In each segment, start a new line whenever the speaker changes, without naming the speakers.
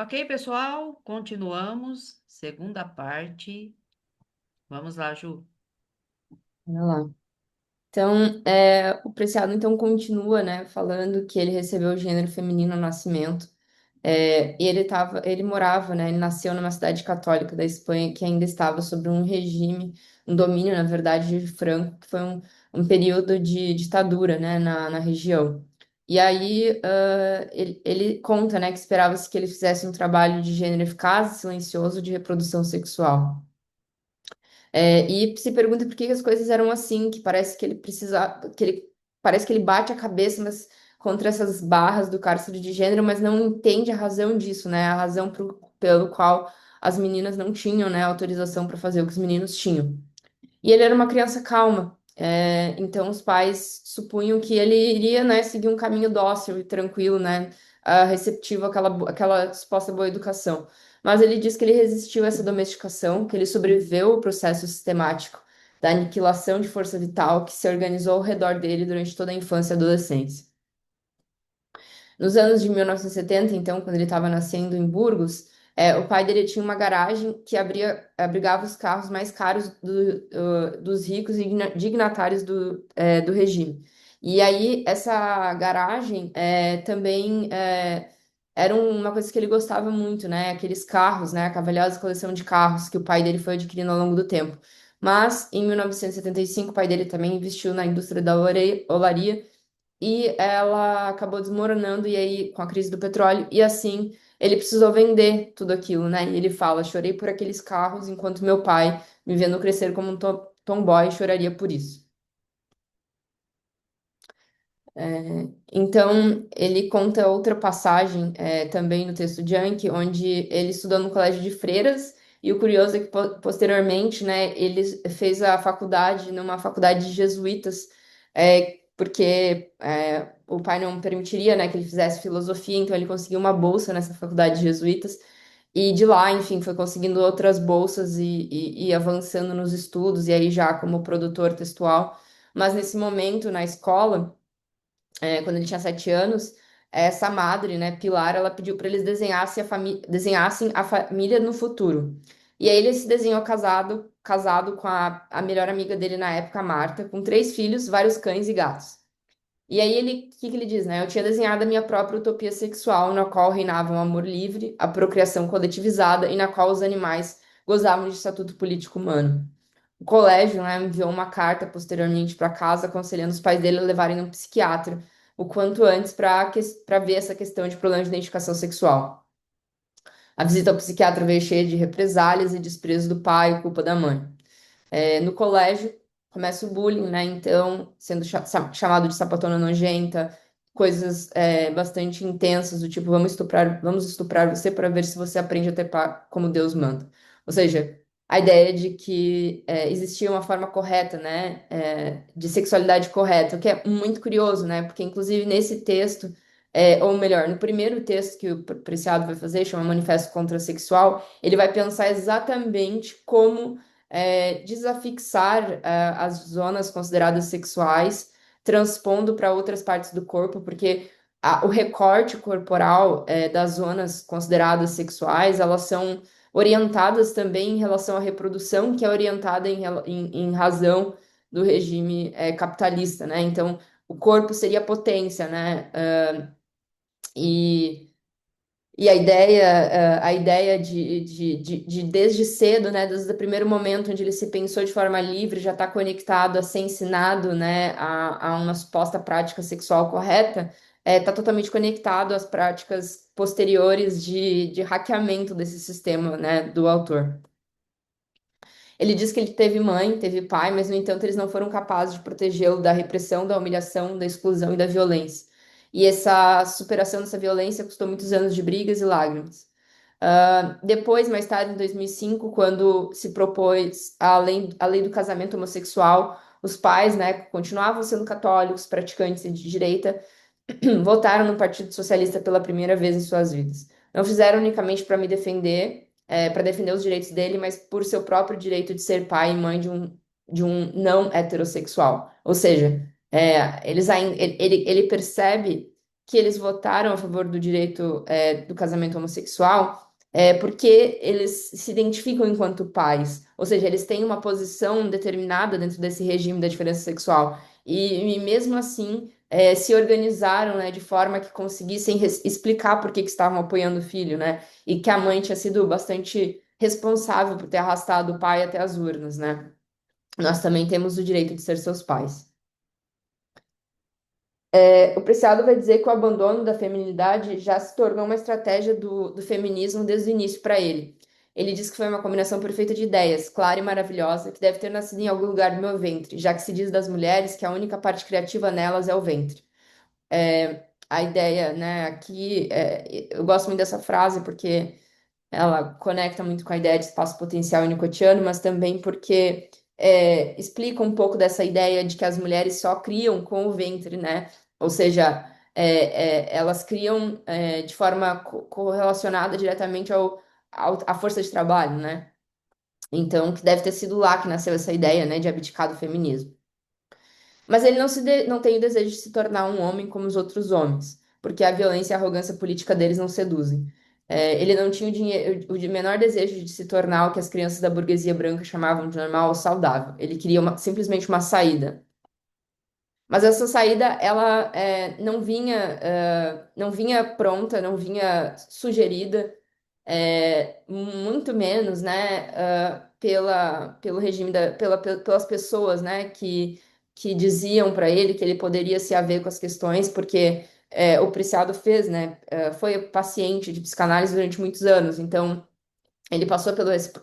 Ok, pessoal, continuamos. Segunda parte. Vamos lá, Ju.
Olha lá. Então, o Preciado então continua, né, falando que ele recebeu o gênero feminino no nascimento. E ele morava, né, ele nasceu numa cidade católica da Espanha que ainda estava sob um regime, um domínio, na verdade, de Franco, que foi um período de ditadura, né, na região. E aí, ele conta, né, que esperava-se que ele fizesse um trabalho de gênero eficaz e silencioso de reprodução sexual. E se pergunta por que que as coisas eram assim, que parece que ele precisa, parece que ele bate a cabeça contra essas barras do cárcere de gênero, mas não entende a razão disso, né? A razão pelo qual as meninas não tinham, né, autorização para fazer o que os meninos tinham. E ele era uma criança calma. Então os pais supunham que ele iria, né, seguir um caminho dócil e tranquilo, né, receptivo àquela suposta boa educação. Mas ele diz que ele resistiu a essa domesticação, que ele sobreviveu ao processo sistemático da aniquilação de força vital que se organizou ao redor dele durante toda a infância e adolescência. Nos anos de 1970, então, quando ele estava nascendo em Burgos, o pai dele tinha uma garagem que abrigava os carros mais caros dos ricos e dignatários do regime. E aí, essa garagem também era uma coisa que ele gostava muito, né? Aqueles carros, né? A cavalhosa coleção de carros que o pai dele foi adquirindo ao longo do tempo. Mas, em 1975, o pai dele também investiu na indústria da olaria e ela acabou desmoronando e aí com a crise do petróleo e assim ele precisou vender tudo aquilo, né? E ele fala: chorei por aqueles carros enquanto meu pai, me vendo crescer como um tomboy, choraria por isso. Então, ele conta outra passagem também no texto de Yankee, onde ele estudou no colégio de freiras, e o curioso é que posteriormente, né, ele fez a faculdade numa faculdade de jesuítas, porque o pai não permitiria, né, que ele fizesse filosofia, então ele conseguiu uma bolsa nessa faculdade de jesuítas, e de lá, enfim, foi conseguindo outras bolsas e avançando nos estudos, e aí já como produtor textual. Mas nesse momento, na escola, quando ele tinha 7 anos, essa madre, né, Pilar, ela pediu para eles desenhassem a família no futuro. E aí ele se desenhou casado com a melhor amiga dele na época, Marta, com 3 filhos, vários cães e gatos. E aí o que que ele diz, né? Eu tinha desenhado a minha própria utopia sexual, na qual reinava um amor livre, a procriação coletivizada e na qual os animais gozavam de estatuto político humano. O colégio, né, enviou uma carta posteriormente para casa, aconselhando os pais dele a levarem um psiquiatra o quanto antes para ver essa questão de problema de identificação sexual. A visita ao psiquiatra veio cheia de represálias e desprezo do pai e culpa da mãe. No colégio, começa o bullying, né? Então, sendo chamado de sapatona nojenta, coisas bastante intensas, do tipo, vamos estuprar você para ver se você aprende a trepar como Deus manda. Ou seja, a ideia de que existia uma forma correta, né, de sexualidade correta, o que é muito curioso, né? Porque, inclusive, nesse texto, ou melhor, no primeiro texto que o Preciado vai fazer, chama Manifesto Contrasexual, ele vai pensar exatamente como desafixar as zonas consideradas sexuais, transpondo para outras partes do corpo, porque o recorte corporal das zonas consideradas sexuais, elas são orientadas também em relação à reprodução, que é orientada em razão do regime capitalista, né? Então, o corpo seria potência, né? E a ideia de desde cedo, né, desde o primeiro momento onde ele se pensou de forma livre, já está conectado a ser ensinado, né, a uma suposta prática sexual correta, está totalmente conectado às práticas posteriores de hackeamento desse sistema, né, do autor. Ele diz que ele teve mãe, teve pai, mas, no entanto, eles não foram capazes de protegê-lo da repressão, da humilhação, da exclusão e da violência. E essa superação dessa violência custou muitos anos de brigas e lágrimas. Depois, mais tarde, em 2005, quando se propôs a lei do casamento homossexual, os pais, né, continuavam sendo católicos, praticantes de direita, votaram no Partido Socialista pela primeira vez em suas vidas. Não fizeram unicamente para me defender, para defender os direitos dele, mas por seu próprio direito de ser pai e mãe de um não heterossexual. Ou seja, ele percebe que eles votaram a favor do direito, do casamento homossexual porque eles se identificam enquanto pais, ou seja, eles têm uma posição determinada dentro desse regime da diferença sexual. E mesmo assim, se organizaram, né, de forma que conseguissem explicar por que que estavam apoiando o filho, né? E que a mãe tinha sido bastante responsável por ter arrastado o pai até as urnas, né? Nós também temos o direito de ser seus pais. O Preciado vai dizer que o abandono da feminilidade já se tornou uma estratégia do feminismo desde o início para ele. Ele diz que foi uma combinação perfeita de ideias, clara e maravilhosa, que deve ter nascido em algum lugar do meu ventre, já que se diz das mulheres que a única parte criativa nelas é o ventre. A ideia, né, aqui, eu gosto muito dessa frase porque ela conecta muito com a ideia de espaço potencial inicotiano, mas também porque explica um pouco dessa ideia de que as mulheres só criam com o ventre, né? Ou seja, elas criam de forma correlacionada diretamente à força de trabalho, né? Então, que deve ter sido lá que nasceu essa ideia, né, de abdicar do feminismo. Mas ele não tem o desejo de se tornar um homem como os outros homens, porque a violência e a arrogância política deles não seduzem. Ele não tinha o menor desejo de se tornar o que as crianças da burguesia branca chamavam de normal ou saudável. Ele queria simplesmente uma saída. Mas essa saída, ela não vinha pronta, não vinha sugerida, muito menos, né, pelo regime pelas pessoas, né, que diziam para ele que ele poderia se haver com as questões, porque o Preciado fez, né, foi paciente de psicanálise durante muitos anos, então ele passou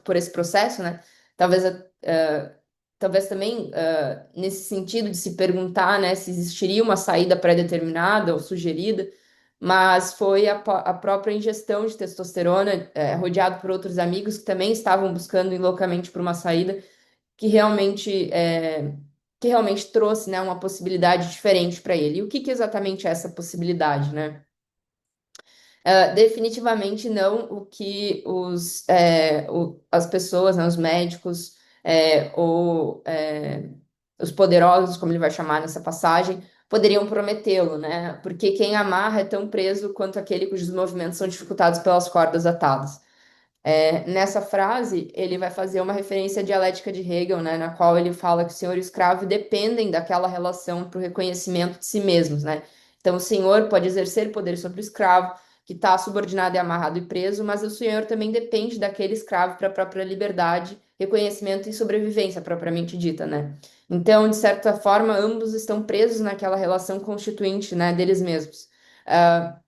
por esse processo, né? Talvez, talvez também nesse sentido de se perguntar, né, se existiria uma saída pré-determinada ou sugerida, mas foi a própria ingestão de testosterona, rodeado por outros amigos que também estavam buscando loucamente por uma saída que realmente que realmente trouxe, né, uma possibilidade diferente para ele. E o que que exatamente é essa possibilidade, né? Definitivamente não o que as pessoas, né, os médicos, ou os poderosos, como ele vai chamar nessa passagem, poderiam prometê-lo, né? Porque quem amarra é tão preso quanto aquele cujos movimentos são dificultados pelas cordas atadas. Nessa frase, ele vai fazer uma referência à dialética de Hegel, né, na qual ele fala que o senhor e o escravo dependem daquela relação para o reconhecimento de si mesmos, né? Então, o senhor pode exercer poder sobre o escravo, que está subordinado e amarrado e preso, mas o senhor também depende daquele escravo para a própria liberdade, reconhecimento e sobrevivência propriamente dita, né? Então, de certa forma, ambos estão presos naquela relação constituinte, né, deles mesmos.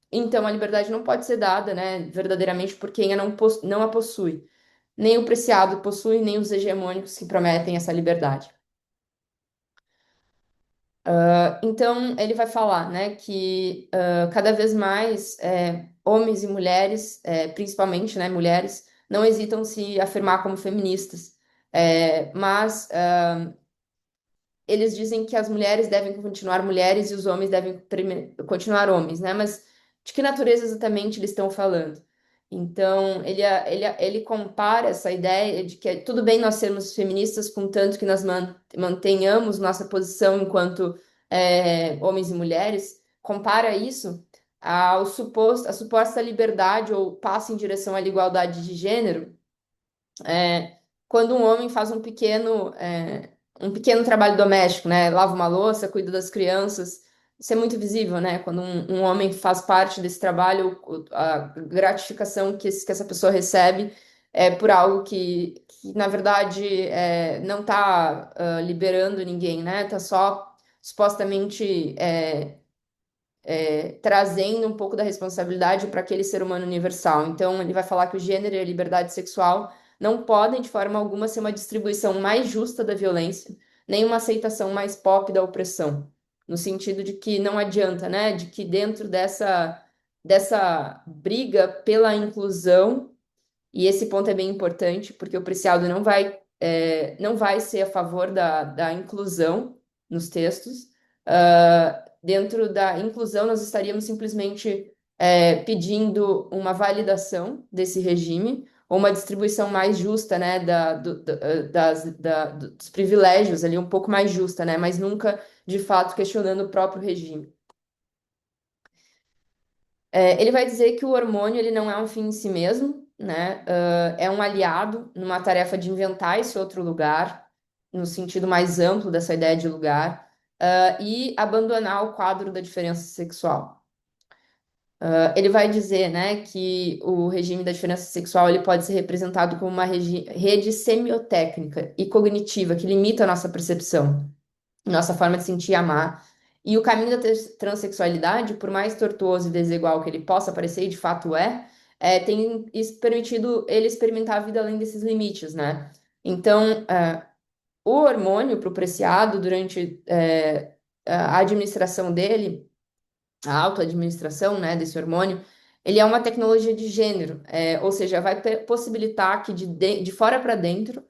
Então, a liberdade não pode ser dada, né, verdadeiramente por quem não a possui. Nem o preciado possui, nem os hegemônicos que prometem essa liberdade. Então, ele vai falar, né, que cada vez mais homens e mulheres, principalmente, né, mulheres, não hesitam se afirmar como feministas. Mas eles dizem que as mulheres devem continuar mulheres e os homens devem continuar homens, né? Mas de que natureza exatamente eles estão falando? Então, ele compara essa ideia de que tudo bem nós sermos feministas, contanto que nós mantenhamos nossa posição enquanto homens e mulheres, compara isso à suposta liberdade ou passo em direção à igualdade de gênero, quando um homem faz um pequeno trabalho doméstico, né? Lava uma louça, cuida das crianças. Isso é muito visível, né? Quando um homem faz parte desse trabalho, a gratificação que essa pessoa recebe é por algo que na verdade, não está liberando ninguém, né? Está só supostamente trazendo um pouco da responsabilidade para aquele ser humano universal. Então, ele vai falar que o gênero e a liberdade sexual não podem, de forma alguma, ser uma distribuição mais justa da violência, nem uma aceitação mais pop da opressão. No sentido de que não adianta, né? De que dentro dessa briga pela inclusão, e esse ponto é bem importante, porque o Preciado não vai ser a favor da inclusão nos textos. Dentro da inclusão, nós estaríamos simplesmente pedindo uma validação desse regime ou uma distribuição mais justa, né, dos privilégios ali, um pouco mais justa, né, mas nunca, de fato, questionando o próprio regime. Ele vai dizer que o hormônio ele não é um fim em si mesmo, né? É um aliado numa tarefa de inventar esse outro lugar, no sentido mais amplo dessa ideia de lugar, e abandonar o quadro da diferença sexual. Ele vai dizer, né, que o regime da diferença sexual ele pode ser representado como uma rede semiotécnica e cognitiva que limita a nossa percepção, nossa forma de sentir e amar. E o caminho da transexualidade, por mais tortuoso e desigual que ele possa parecer, e de fato tem permitido ele experimentar a vida além desses limites, né? Então, o hormônio para o Preciado, durante a administração dele, a autoadministração, né, desse hormônio, ele é uma tecnologia de gênero, ou seja, vai possibilitar que de fora para dentro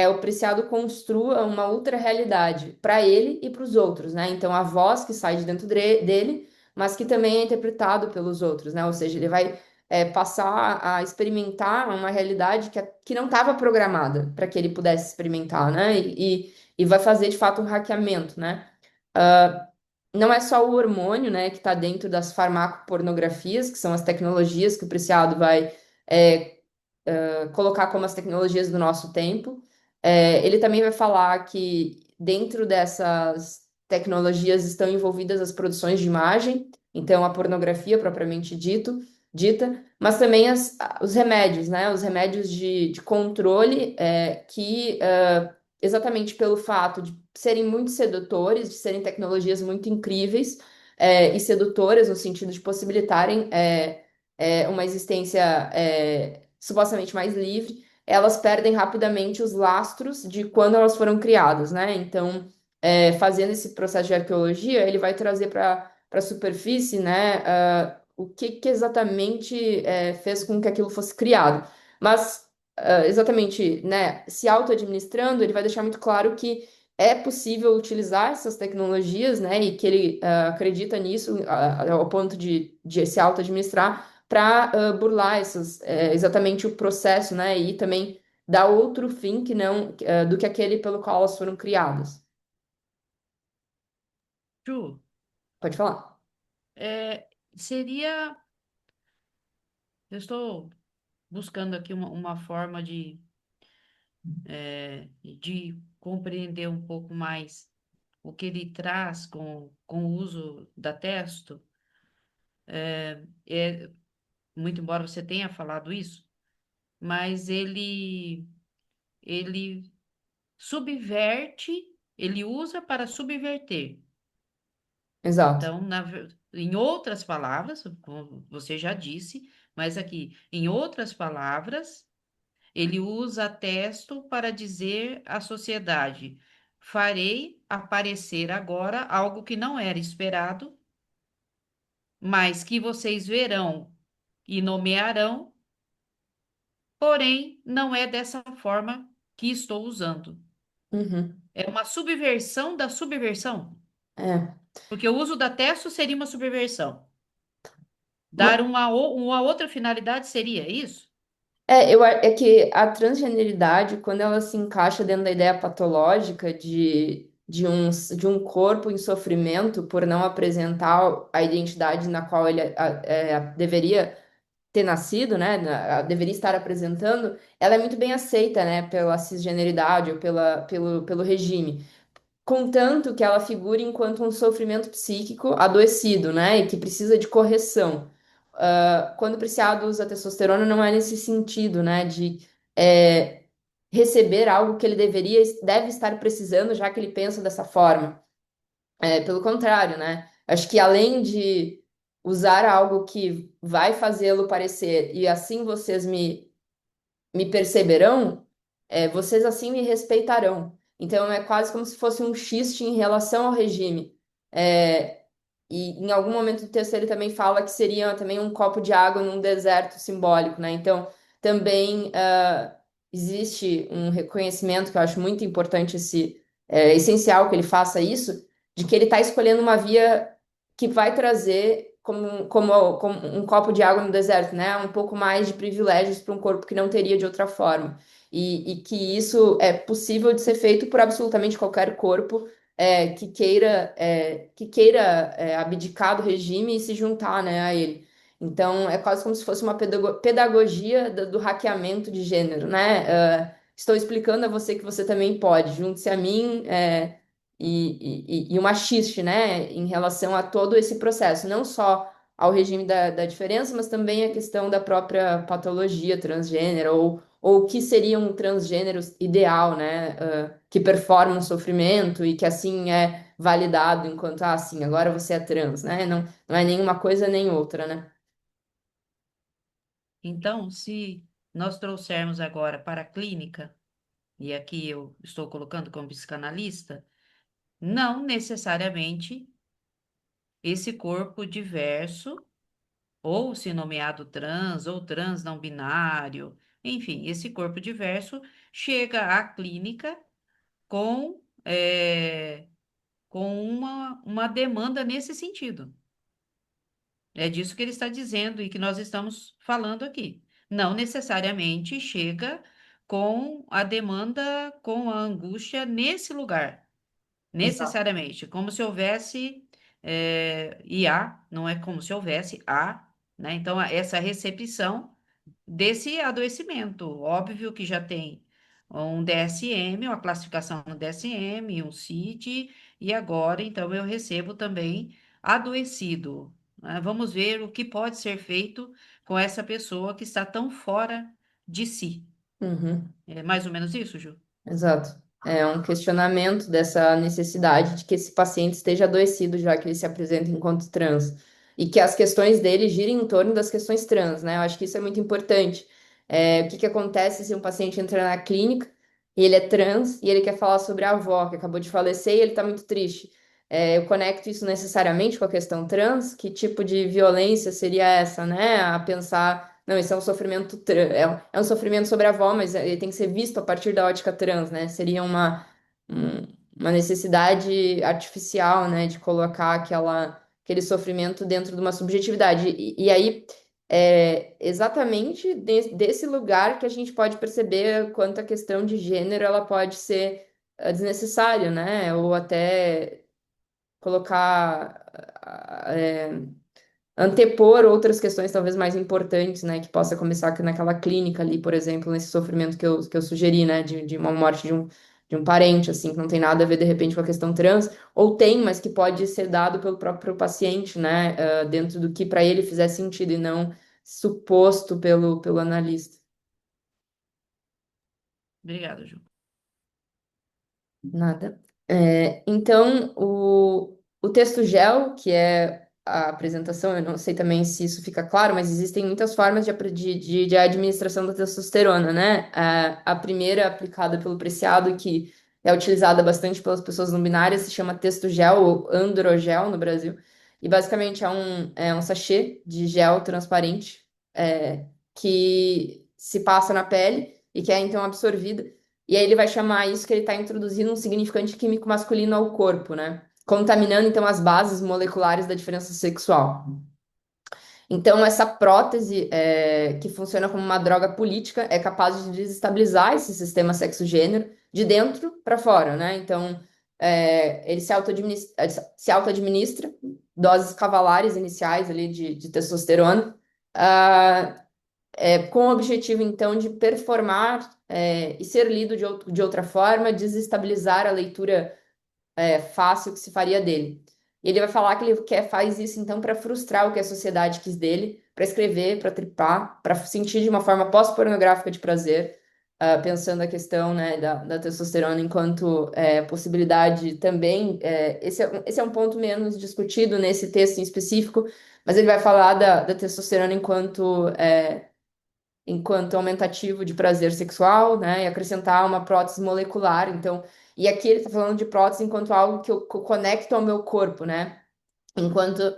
o Preciado construa uma outra realidade para ele e para os outros, né? Então a voz que sai de dentro dele, mas que também é interpretado pelos outros, né? Ou seja, ele vai passar a experimentar uma realidade que não estava programada para que ele pudesse experimentar, né? E vai fazer de fato um hackeamento, né? Não é só o hormônio, né, que está dentro das farmacopornografias, que são as tecnologias que o Preciado vai é, colocar como as tecnologias do nosso tempo. Ele também vai falar que dentro dessas tecnologias estão envolvidas as produções de imagem, então a pornografia propriamente dita, mas também os remédios, né? Os remédios de controle exatamente pelo fato de serem muito sedutores, de serem tecnologias muito incríveis e sedutoras no sentido de possibilitarem uma existência supostamente mais livre, elas perdem rapidamente os lastros de quando elas foram criadas, né? Então, fazendo esse processo de arqueologia, ele vai trazer para a superfície, né, o que exatamente fez com que aquilo fosse criado. Mas, exatamente, né, se auto-administrando, ele vai deixar muito claro que é possível utilizar essas tecnologias, né, e que ele acredita nisso ao ponto de se auto-administrar para burlar exatamente o processo, né? E também dar outro fim que não do que aquele pelo qual elas foram criadas.
Ju,
Pode falar.
é, seria. Eu estou buscando aqui uma forma de compreender um pouco mais o que ele traz com o uso da testo. É, muito embora você tenha falado isso, mas ele subverte, ele usa para subverter.
Exato.
Então, em outras palavras, como você já disse, mas aqui, em outras palavras, ele usa texto para dizer à sociedade: farei aparecer agora algo que não era esperado, mas que vocês verão e nomearão, porém, não é dessa forma que estou usando.
Uhum.
É uma subversão da subversão,
É.
porque o uso da texto seria uma subversão. Dar
Ma-
uma outra finalidade seria isso?
é que a transgeneridade, quando ela se encaixa dentro da ideia patológica de um corpo em sofrimento por não apresentar a identidade na qual ele deveria ter nascido, né, deveria estar apresentando, ela é muito bem aceita, né, pela cisgeneridade ou pelo regime, contanto que ela figure enquanto um sofrimento psíquico adoecido, né, e que precisa de correção. Quando o Preciado usa testosterona, não é nesse sentido, né, de é, receber algo que ele deve estar precisando, já que ele pensa dessa forma. Pelo contrário, né? Acho que além de usar algo que vai fazê-lo parecer e assim vocês me perceberão, vocês assim me respeitarão. Então é quase como se fosse um xiste em relação ao regime. É, e em algum momento do texto ele também fala que seria também um copo de água num deserto simbólico, né? Então também existe um reconhecimento que eu acho muito importante, essencial que ele faça isso, de que ele está escolhendo uma via que vai trazer como um copo de água no deserto, né? Um pouco mais de privilégios para um corpo que não teria de outra forma. E que isso é possível de ser feito por absolutamente qualquer corpo que queira abdicar do regime e se juntar, né, a ele. Então, é quase como se fosse uma pedagogia do hackeamento de gênero, né? Estou explicando a você que você também pode, junte-se a mim, e o machiste, né? Em relação a todo esse processo, não só ao regime da diferença, mas também a questão da própria patologia transgênero, ou o que seria um transgênero ideal, né? Que performa um sofrimento e que assim é validado enquanto, ah, sim, agora você é trans, né? Não é nenhuma coisa nem outra, né?
Então, se nós trouxermos agora para a clínica, e aqui eu estou colocando como psicanalista, não necessariamente esse corpo diverso, ou se nomeado trans, ou trans não binário, enfim, esse corpo diverso chega à clínica com, com uma demanda nesse sentido. É disso que ele está dizendo e que nós estamos falando aqui. Não necessariamente chega com a demanda, com a angústia nesse lugar.
Exato.
Necessariamente, como se houvesse IA, não é como se houvesse A, né? Então, essa recepção desse adoecimento. Óbvio que já tem um DSM, uma classificação no DSM, um CID, e agora, então, eu recebo também adoecido, né? Vamos ver o que pode ser feito com essa pessoa que está tão fora de si.
Uhum.
É mais ou menos isso, Ju?
Exato. É um questionamento dessa necessidade de que esse paciente esteja adoecido, já que ele se apresenta enquanto trans. E que as questões dele girem em torno das questões trans, né? Eu acho que isso é muito importante. O que que acontece se um paciente entra na clínica e ele é trans e ele quer falar sobre a avó que acabou de falecer e ele está muito triste? Eu conecto isso necessariamente com a questão trans? Que tipo de violência seria essa, né? A pensar. Não, isso é um sofrimento é um sofrimento sobre a avó, mas ele tem que ser visto a partir da ótica trans, né? Seria um- uma necessidade artificial, né, de colocar aquele sofrimento dentro de uma subjetividade. E aí é exatamente desse lugar que a gente pode perceber quanto a questão de gênero ela pode ser desnecessária, né? Ou até colocar antepor outras questões talvez mais importantes, né, que possa começar aqui naquela clínica ali, por exemplo, nesse sofrimento que eu sugeri, né, de uma morte de um parente, assim, que não tem nada a ver, de repente, com a questão trans, ou tem, mas que pode ser dado pelo próprio paciente, né, dentro do que para ele fizer sentido e não suposto pelo analista.
Obrigada, Ju.
Nada. Então, o texto GEL, que é a apresentação, eu não sei também se isso fica claro, mas existem muitas formas de administração da testosterona, né? A primeira, aplicada pelo Preciado, que é utilizada bastante pelas pessoas não binárias, se chama texto gel ou androgel no Brasil. E basicamente é um sachê de gel transparente, que se passa na pele e que é então absorvida. E aí ele vai chamar isso que ele está introduzindo um significante químico masculino ao corpo, né? Contaminando então as bases moleculares da diferença sexual. Então, essa prótese, que funciona como uma droga política, é capaz de desestabilizar esse sistema sexo-gênero de dentro para fora, né? Então, ele se auto-administra doses cavalares iniciais ali de testosterona, ah, com o objetivo, então, de performar, e ser lido de outra forma, desestabilizar a leitura fácil que se faria dele. E ele vai falar que ele faz isso, então, para frustrar o que a sociedade quis dele, para escrever, para tripar, para sentir de uma forma pós-pornográfica de prazer, pensando a questão, né, da testosterona enquanto possibilidade também. Esse é um ponto menos discutido nesse texto em específico, mas ele vai falar da testosterona enquanto aumentativo de prazer sexual, né? E acrescentar uma prótese molecular. Então, e aqui ele está falando de prótese enquanto algo que eu conecto ao meu corpo, né? Enquanto,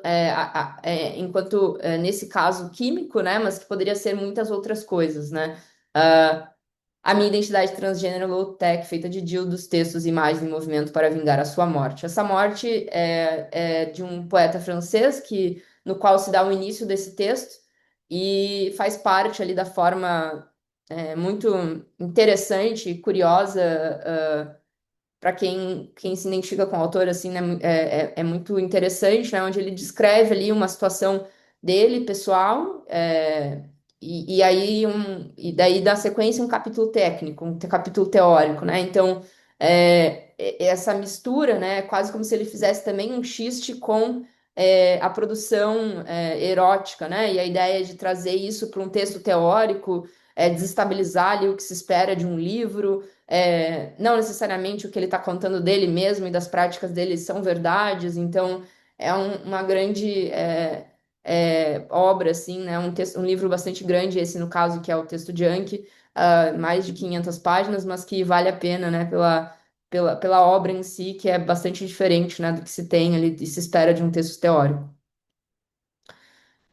nesse caso químico, né? Mas que poderia ser muitas outras coisas, né? A minha identidade transgênero low-tech, feita de dildos, textos, imagens em movimento para vingar a sua morte. Essa morte é de um poeta francês no qual se dá o início desse texto e faz parte ali da forma muito interessante e curiosa para quem se identifica com o autor, assim, né, é muito interessante, né, onde ele descreve ali uma situação dele, pessoal, e aí e daí dá sequência um capítulo técnico, um capítulo teórico, né? Então, essa mistura, né, é quase como se ele fizesse também um xiste com a produção erótica, né? E a ideia de trazer isso para um texto teórico, desestabilizar ali o que se espera de um livro, não necessariamente o que ele está contando dele mesmo e das práticas dele são verdades, então é uma grande obra, assim, né? Um livro bastante grande, esse no caso, que é o texto de Anki, mais de 500 páginas, mas que vale a pena, né? Pela obra em si, que é bastante diferente, né, do que se tem ali e se espera de um texto teórico.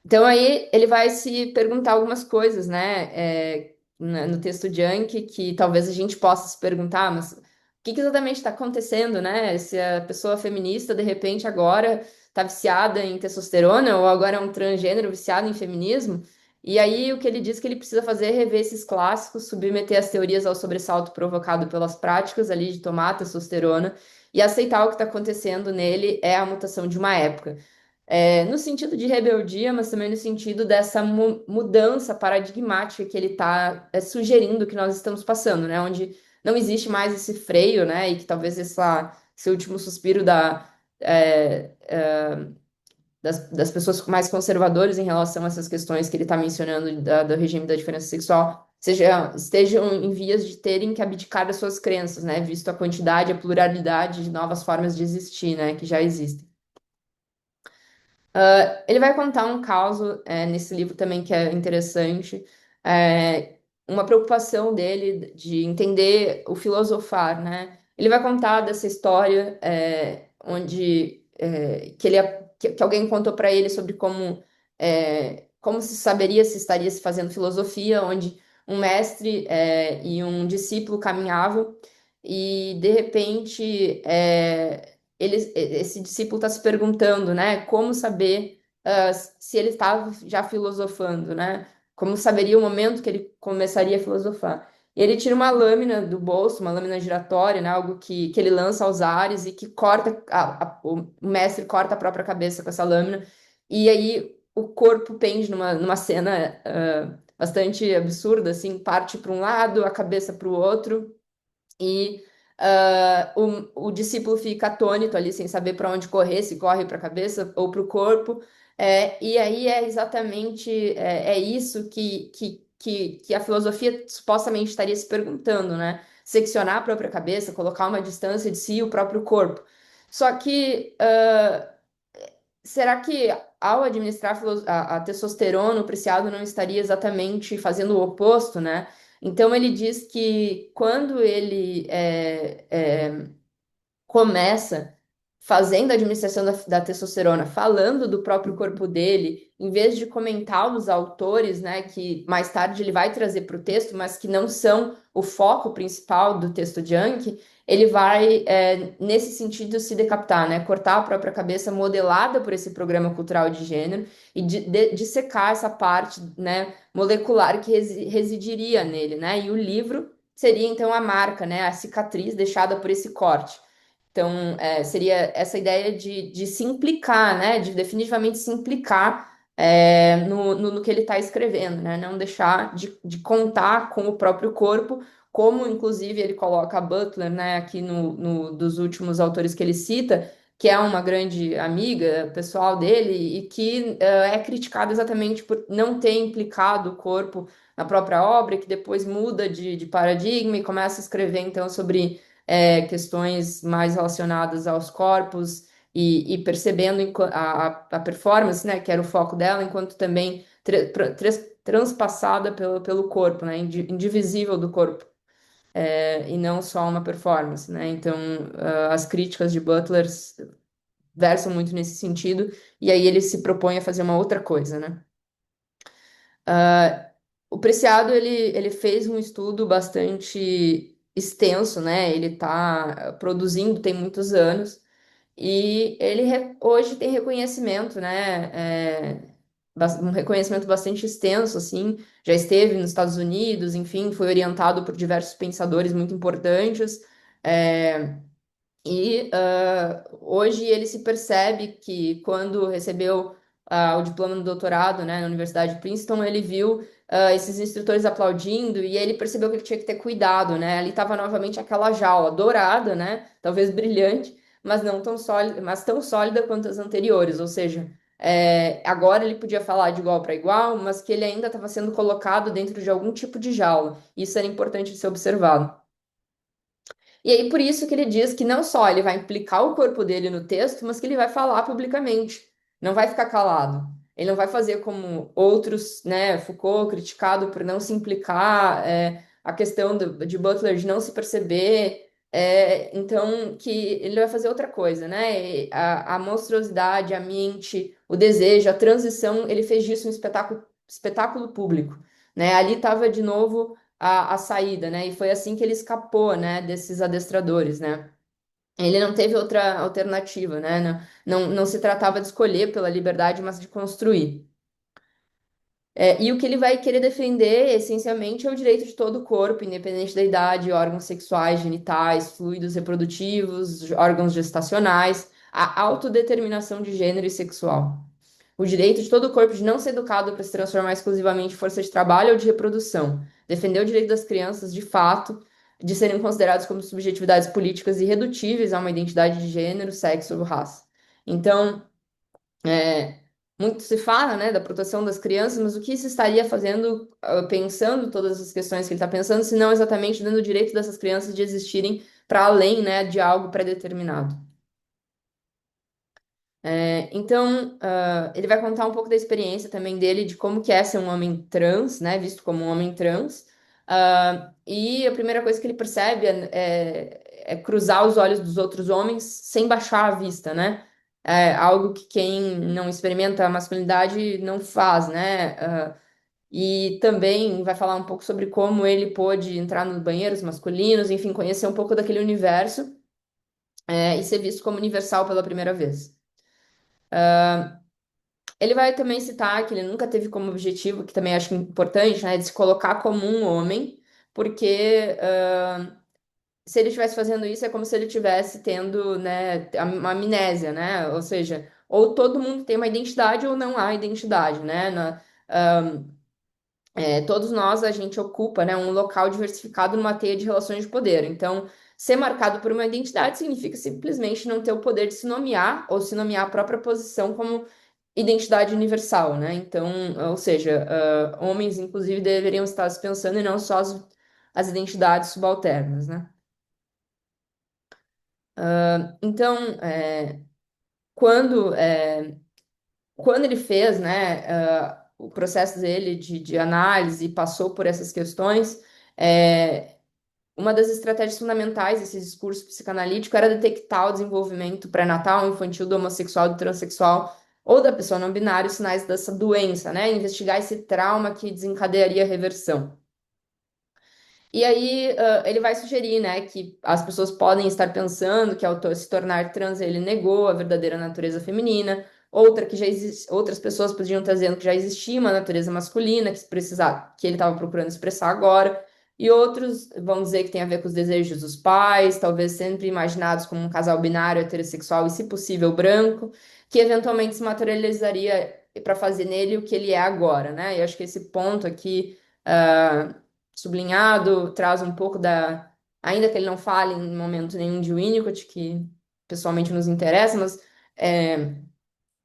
Então aí ele vai se perguntar algumas coisas, né, no texto de Anki, que talvez a gente possa se perguntar, mas o que que exatamente está acontecendo, né? Se a pessoa feminista de repente agora está viciada em testosterona ou agora é um transgênero viciado em feminismo? E aí o que ele diz que ele precisa fazer é rever esses clássicos, submeter as teorias ao sobressalto provocado pelas práticas ali de tomar testosterona e aceitar o que está acontecendo nele é a mutação de uma época. No sentido de rebeldia, mas também no sentido dessa mudança paradigmática que ele está sugerindo que nós estamos passando, né? Onde não existe mais esse freio, né? E que talvez esse último suspiro é, é, das pessoas mais conservadoras em relação a essas questões que ele está mencionando do regime da diferença sexual estejam em vias de terem que abdicar das suas crenças, né? Visto a quantidade, a pluralidade de novas formas de existir, né? Que já existem. Ele vai contar um caso nesse livro também que é interessante, é, uma preocupação dele de entender o filosofar, né? Ele vai contar dessa história onde que alguém contou para ele sobre como se saberia se estaria se fazendo filosofia, onde um mestre e um discípulo caminhavam e de repente esse discípulo está se perguntando, né, como saber se ele estava já filosofando, né? Como saberia o momento que ele começaria a filosofar? E ele tira uma lâmina do bolso, uma lâmina giratória, né, algo que ele lança aos ares e que corta, o mestre corta a própria cabeça com essa lâmina, e aí o corpo pende numa cena bastante absurda, assim, parte para um lado, a cabeça para o outro. E o discípulo fica atônito ali, sem saber para onde correr, se corre para a cabeça ou para o corpo. E aí é exatamente isso que a filosofia supostamente estaria se perguntando, né? Seccionar a própria cabeça, colocar uma distância de si e o próprio corpo. Só que será que ao administrar a testosterona, o Preciado não estaria exatamente fazendo o oposto, né? Então ele diz que quando ele começa fazendo a administração da testosterona, falando do próprio corpo dele, em vez de comentar os autores, né, que mais tarde ele vai trazer para o texto, mas que não são o foco principal do texto de Yankee, ele vai, nesse sentido, se decapitar, né, cortar a própria cabeça modelada por esse programa cultural de gênero e dissecar essa parte, né, molecular que residiria nele, né, e o livro seria então a marca, né, a cicatriz deixada por esse corte. Então, seria essa ideia de se implicar, né? De definitivamente se implicar no que ele está escrevendo, né? Não deixar de contar com o próprio corpo, como inclusive ele coloca a Butler, né? Aqui dos últimos autores que ele cita, que é uma grande amiga pessoal dele e que é criticada exatamente por não ter implicado o corpo na própria obra, e que depois muda de paradigma e começa a escrever então sobre questões mais relacionadas aos corpos e percebendo a performance, né, que era o foco dela, enquanto também transpassada pelo corpo, né, indivisível do corpo, e não só uma performance, né? Então, as críticas de Butler versam muito nesse sentido, e aí ele se propõe a fazer uma outra coisa, né? O Preciado, ele fez um estudo bastante extenso, né? Ele está produzindo tem muitos anos e ele hoje tem reconhecimento, né? Um reconhecimento bastante extenso, assim. Já esteve nos Estados Unidos, enfim, foi orientado por diversos pensadores muito importantes. Hoje ele se percebe que quando recebeu o diploma no doutorado, né, na Universidade de Princeton, ele viu esses instrutores aplaudindo e ele percebeu que ele tinha que ter cuidado, né? Ali estava novamente aquela jaula dourada, né? Talvez brilhante, mas não tão sólida, mas tão sólida quanto as anteriores. Ou seja, agora ele podia falar de igual para igual, mas que ele ainda estava sendo colocado dentro de algum tipo de jaula. Isso era importante de ser observado. E aí, por isso que ele diz que não só ele vai implicar o corpo dele no texto, mas que ele vai falar publicamente. Não vai ficar calado. Ele não vai fazer como outros, né? Foucault, criticado por não se implicar, a questão de Butler de não se perceber. Então, que ele vai fazer outra coisa, né? A monstruosidade, a mente, o desejo, a transição, ele fez disso um espetáculo público, né? Ali estava de novo a saída, né? E foi assim que ele escapou, né, desses adestradores, né? Ele não teve outra alternativa, né? Não se tratava de escolher pela liberdade, mas de construir. E o que ele vai querer defender, essencialmente, é o direito de todo o corpo, independente da idade, órgãos sexuais, genitais, fluidos reprodutivos, órgãos gestacionais, a autodeterminação de gênero e sexual. O direito de todo o corpo de não ser educado para se transformar exclusivamente em força de trabalho ou de reprodução. Defender o direito das crianças, de fato, de serem considerados como subjetividades políticas irredutíveis a uma identidade de gênero, sexo ou raça. Então, é, muito se fala, né, da proteção das crianças, mas o que se estaria fazendo, pensando todas as questões que ele está pensando, se não exatamente dando o direito dessas crianças de existirem para além, né, de algo pré-determinado. Então, ele vai contar um pouco da experiência também dele, de como que é ser um homem trans, né, visto como um homem trans. E a primeira coisa que ele percebe é cruzar os olhos dos outros homens sem baixar a vista, né? É algo que quem não experimenta a masculinidade não faz, né? E também vai falar um pouco sobre como ele pôde entrar nos banheiros masculinos, enfim, conhecer um pouco daquele universo, e ser visto como universal pela primeira vez. Ele vai também citar que ele nunca teve como objetivo, que também acho importante, né, de se colocar como um homem, porque se ele estivesse fazendo isso é como se ele estivesse tendo, né, uma amnésia, né? Ou seja, ou todo mundo tem uma identidade ou não há identidade, né? Todos nós, a gente ocupa, né, um local diversificado numa teia de relações de poder. Então, ser marcado por uma identidade significa simplesmente não ter o poder de se nomear ou se nomear a própria posição como identidade universal, né? Então, ou seja, homens, inclusive, deveriam estar se pensando e não só as identidades subalternas, né? Então, quando, é, quando ele fez, né, o processo dele de análise e passou por essas questões, uma das estratégias fundamentais desse discurso psicanalítico era detectar o desenvolvimento pré-natal, infantil, do homossexual, do transexual ou da pessoa não binária, os sinais dessa doença, né? Investigar esse trauma que desencadearia a reversão. E aí, ele vai sugerir, né, que as pessoas podem estar pensando que ao se tornar trans ele negou a verdadeira natureza feminina, outra que já outras pessoas podiam estar dizendo que já existia uma natureza masculina que precisava, que ele estava procurando expressar agora, e outros vão dizer que tem a ver com os desejos dos pais, talvez sempre imaginados como um casal binário, heterossexual e, se possível, branco, que eventualmente se materializaria para fazer nele o que ele é agora, né? E eu acho que esse ponto aqui sublinhado, traz um pouco da. Ainda que ele não fale em momento nenhum de Winnicott, que pessoalmente nos interessa, mas é,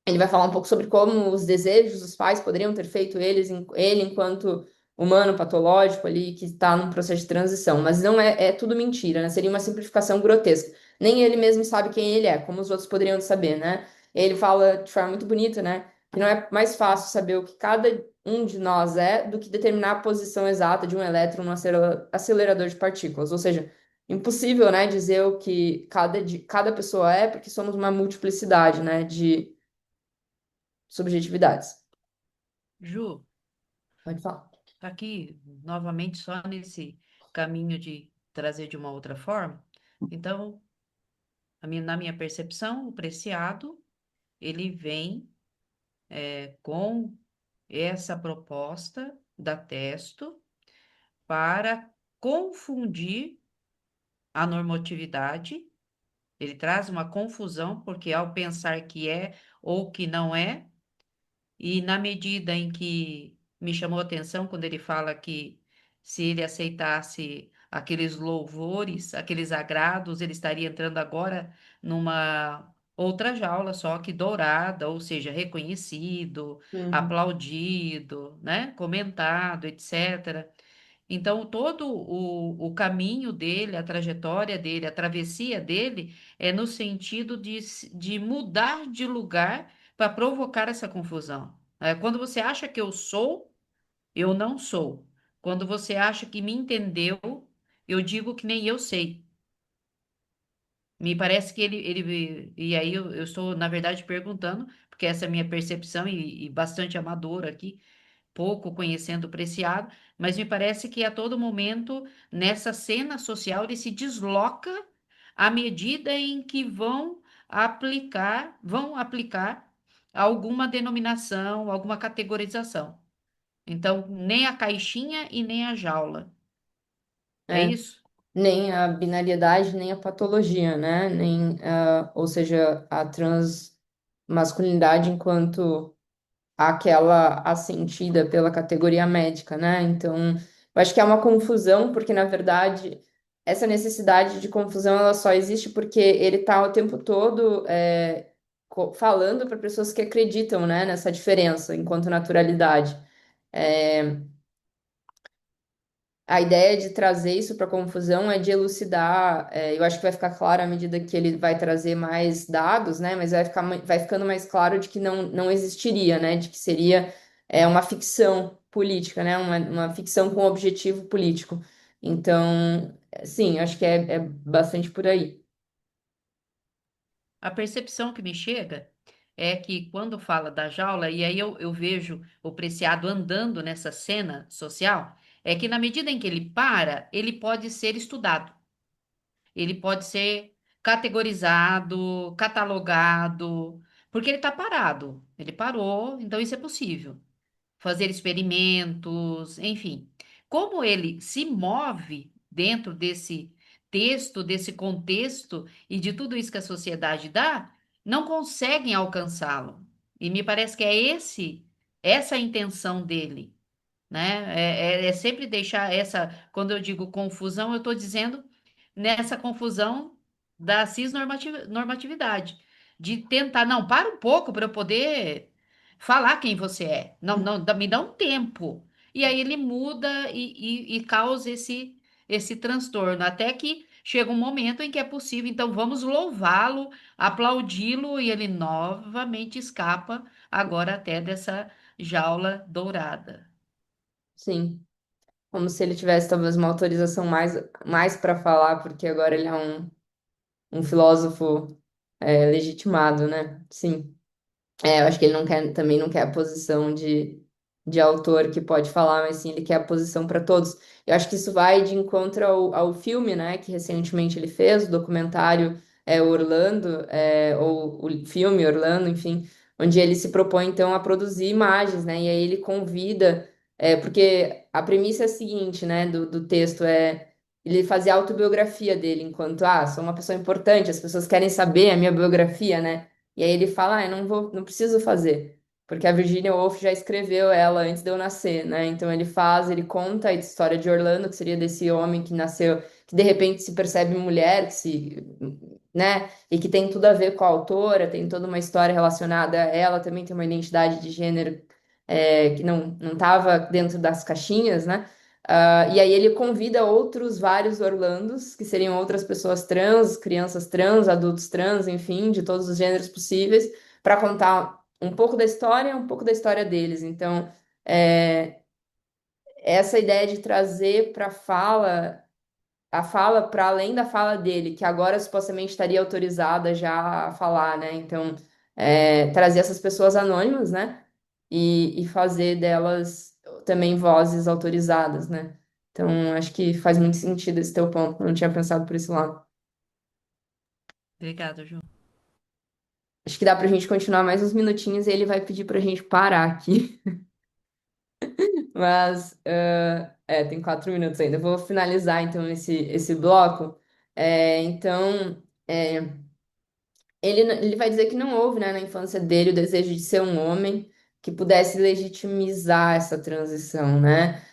ele vai falar um pouco sobre como os desejos dos pais poderiam ter feito ele enquanto humano patológico ali, que está num processo de transição. Mas não é tudo mentira, né? Seria uma simplificação grotesca. Nem ele mesmo sabe quem ele é, como os outros poderiam saber, né? Ele fala de forma muito bonita, né? Que não é mais fácil saber o que cada um de nós é do que determinar a posição exata de um elétron no acelerador de partículas. Ou seja, impossível, né, dizer o que cada pessoa é, porque somos uma multiplicidade, né, de subjetividades.
Ju,
Pode falar.
tá aqui novamente só nesse caminho de trazer de uma outra forma. Então, na minha percepção, o Preciado, ele vem com essa proposta da Testo para confundir a normatividade. Ele traz uma confusão, porque ao pensar que é ou que não é, E na medida em que me chamou a atenção quando ele fala que se ele aceitasse aqueles louvores, aqueles agrados, ele estaria entrando agora numa outra jaula, só que dourada, ou seja, reconhecido,
Uhum.
aplaudido, né, comentado, etc. Então, todo o caminho dele, a trajetória dele, a travessia dele, é no sentido de mudar de lugar para provocar essa confusão. Quando você acha que eu sou, eu não sou. Quando você acha que me entendeu, eu digo que nem eu sei. Me parece que e aí eu estou, na verdade, perguntando, porque essa é a minha percepção e bastante amadora aqui, pouco conhecendo o Preciado, mas me parece que a todo momento, nessa cena social, ele se desloca à medida em que vão aplicar alguma denominação, alguma categorização. Então, nem a caixinha e nem a jaula. É
É.
isso?
Nem a binariedade, nem a patologia, né? Nem, ou seja, a transmasculinidade enquanto aquela assentida pela categoria médica, né? Então, eu acho que é uma confusão, porque, na verdade, essa necessidade de confusão, ela só existe porque ele está o tempo todo falando para pessoas que acreditam, né, nessa diferença enquanto naturalidade. É, a ideia de trazer isso para confusão é de elucidar. Eu acho que vai ficar claro à medida que ele vai trazer mais dados, né? Mas vai ficando mais claro de que não existiria, né? De que seria uma ficção política, né? Uma ficção com objetivo político. Então, sim, acho que é bastante por aí.
A percepção que me chega é que quando fala da jaula, e aí eu vejo o Preciado andando nessa cena social, é que na medida em que ele para, ele pode ser estudado, ele pode ser categorizado, catalogado, porque ele está parado, ele parou, então isso é possível fazer experimentos, enfim. Como ele se move dentro desse texto, desse contexto e de tudo isso que a sociedade dá, não conseguem alcançá-lo. E me parece que é essa a intenção dele, né? É sempre deixar essa, quando eu digo confusão, eu estou dizendo nessa confusão da cisnormatividade, de tentar, não, para um pouco para eu poder falar quem você é. Não, não, me dá um tempo. E aí ele muda e causa esse transtorno, até que chega um momento em que é possível, então vamos louvá-lo, aplaudi-lo, e ele novamente escapa agora até dessa jaula dourada.
Sim. Como se ele tivesse talvez uma autorização mais para falar, porque agora ele é um filósofo legitimado, né? Sim. Eu acho que ele também não quer a posição de autor que pode falar, mas sim, ele quer a posição para todos. Eu acho que isso vai de encontro ao filme, né, que recentemente ele fez, o documentário Orlando, ou o filme Orlando, enfim, onde ele se propõe, então, a produzir imagens, né, e aí ele convida, porque a premissa é a seguinte, né, do texto ele fazer a autobiografia dele, enquanto, sou uma pessoa importante, as pessoas querem saber a minha biografia, né, e aí ele fala, eu não preciso fazer, porque a Virginia Woolf já escreveu ela antes de eu nascer, né? Então ele conta a história de Orlando, que seria desse homem que nasceu, que de repente se percebe mulher, né? E que tem tudo a ver com a autora, tem toda uma história relacionada a ela, também tem uma identidade de gênero que não estava dentro das caixinhas, né? E aí ele convida outros vários Orlandos, que seriam outras pessoas trans, crianças trans, adultos trans, enfim, de todos os gêneros possíveis, para contar um pouco da história deles. Então, é, essa ideia de trazer para a fala para além da fala dele, que agora supostamente estaria autorizada já a falar, né? Então, trazer essas pessoas anônimas, né? E fazer delas também vozes autorizadas, né? Então, acho que faz muito sentido esse teu ponto. Eu não tinha pensado por esse lado.
Obrigada, Ju.
Acho que dá pra gente continuar mais uns minutinhos e ele vai pedir pra gente parar aqui. Mas, tem 4 minutos ainda. Eu vou finalizar, então, esse bloco. Então, ele vai dizer que não houve, né, na infância dele o desejo de ser um homem, que pudesse legitimizar essa transição, né?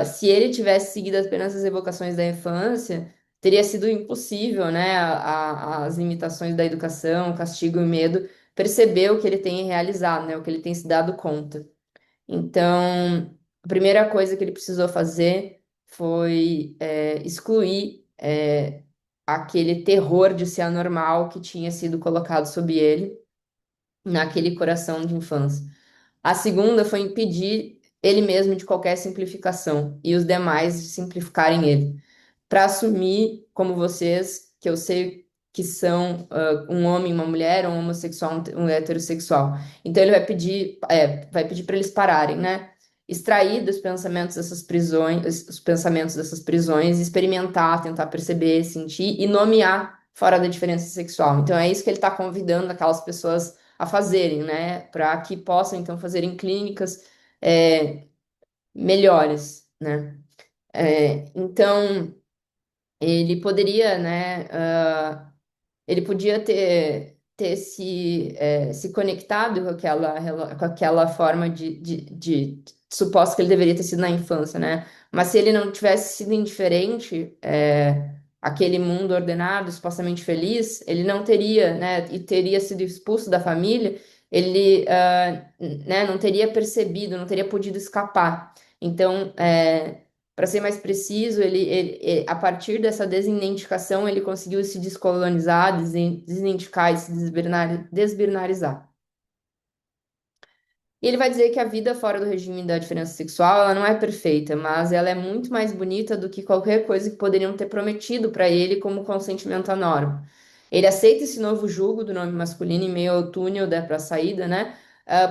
Se ele tivesse seguido apenas as evocações da infância, teria sido impossível, né? As limitações da educação, o castigo e o medo, perceber o que ele tem realizado, né? O que ele tem se dado conta. Então, a primeira coisa que ele precisou fazer foi excluir aquele terror de ser anormal que tinha sido colocado sobre ele naquele coração de infância. A segunda foi impedir ele mesmo de qualquer simplificação e os demais de simplificarem ele para assumir como vocês, que eu sei que são um homem, uma mulher, um homossexual, um heterossexual. Então ele vai pedir para eles pararem, né? Extrair dos pensamentos dessas prisões, os pensamentos dessas prisões, experimentar, tentar perceber, sentir e nomear fora da diferença sexual. Então é isso que ele está convidando aquelas pessoas a fazerem, né? Para que possam então fazerem clínicas é, melhores, né? Então ele poderia, né? Ele podia ter se conectado com aquela forma de suposto que ele deveria ter sido na infância, né? Mas se ele não tivesse sido indiferente, àquele mundo ordenado, supostamente feliz, ele não teria, né? E teria sido expulso da família, ele, né, não teria percebido, não teria podido escapar. Então, para ser mais preciso, a partir dessa desidentificação, ele conseguiu se descolonizar, desidentificar e se desbinarizar. E ele vai dizer que a vida fora do regime da diferença sexual, ela não é perfeita, mas ela é muito mais bonita do que qualquer coisa que poderiam ter prometido para ele como consentimento à norma. Ele aceita esse novo jugo do nome masculino em meio ao túnel para a saída, né?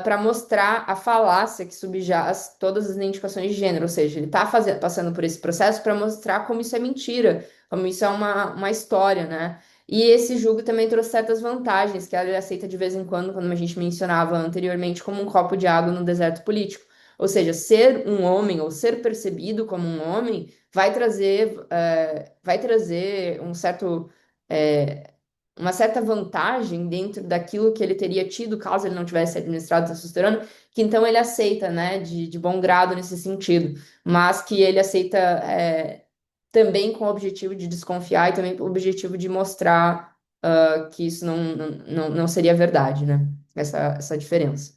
Para mostrar a falácia que subjaz todas as identificações de gênero, ou seja, ele está passando por esse processo para mostrar como isso é mentira, como isso é uma história, né? E esse jogo também trouxe certas vantagens, que ele aceita de vez em quando, como a gente mencionava anteriormente, como um copo de água no deserto político. Ou seja, ser um homem ou ser percebido como um homem vai trazer é, uma certa vantagem dentro daquilo que ele teria tido caso ele não tivesse administrado testosterona, que então ele aceita, né, de bom grado nesse sentido, mas que ele aceita também com o objetivo de desconfiar e também com o objetivo de mostrar que isso não seria verdade, né? Essa diferença.